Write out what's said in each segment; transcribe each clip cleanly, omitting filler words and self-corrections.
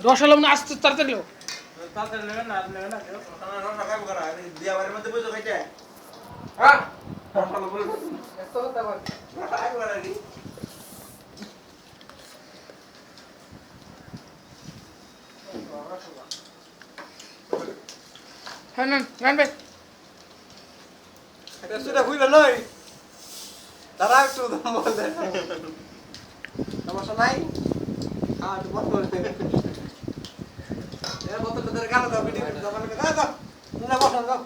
রসালাম না আসতে তাড়াতাড়ি লো তাড়াতাড়ি নেবেন না নেবেন না কেউ রসা খাবো করা বিয়া বাড়ির মধ্যে বসে খাইতে হ্যাঁ রসালো বলে এত কথা বল খাই করা নি হ্যাঁ না গান ভাই এটা সুদা কইলো নই তারা একটু বল দে সমস্যা নাই আর বল এর মত তোদের গান দাও ভিডিও দাও মানে দাও না বসো দাও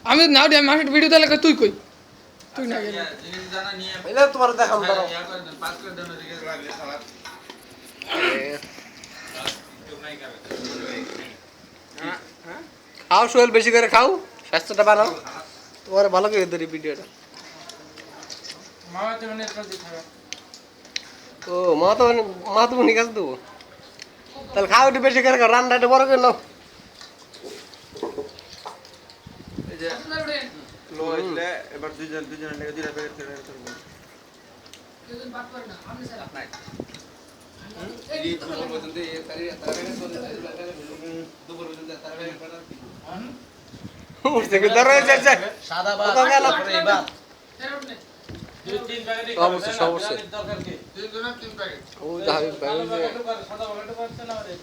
আমি নাও দে মাসের ভিডিও তাহলে তুই কই তুই না গেলি জিনিস জানা নিয়ে এটা তোমার দেখাম দাও ইয়া করে দেন পাস করে দেন ওদিকে লাগলে সালাদ কেউ নাই খাবে হ্যাঁ খাও সোহেল বেশি করে খাও স্বাস্থ্যটা বানাও তোমার ভালো করে ধরি ভিডিওটা মামা তুমি নেট করে দিতে ও মা তো মনে কাজ দেবো তাহলে খাও একটু বেশি করে খাও রান্নাটা বড় করে নাও এই যে লো হইলে এবার দুইজন লেগে দুইটা প্যাকেট করে করব দুজন বাদ করে না আমি স্যার নাই এই দুপুর পর্যন্ত এই তারে দুপুর পর্যন্ত তারে বানার কি উঠতে কি ধরে যাচ্ছে সাদা ভাত গেল ভাত তেরোট নে দুই তিন প্যাকেট অবশ্যই অবশ্যই দরকার কি তিন জনের তিন প্যাকেট ও যাই সাদা প্যাকেট করতে না রে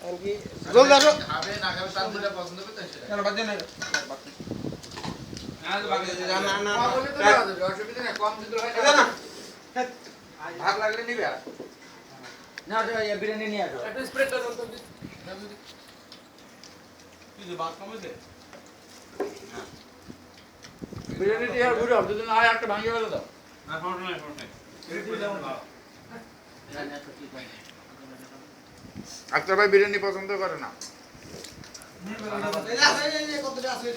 আর কি জলদি আসো খাবে না খাবে তার দুটো পছন্দ করতে সেটা কেন বাদ দেন না না অসুবিধা নেই কম দিতে হয় না ভাগ লাগলে নিবে না বিরিয়ানি নিয়ে আসো একটা স্প্রেড দাও তো কি যে ভাত কমেছে বিরিয়ানি দিয়ে আর ঘুরে যদি না হয় একটা ভাঙিয়ে ফেলে দাও না ফোন নাই আচ্ছা ভাই বিরিয়ানি পছন্দ করে না কতটা আছে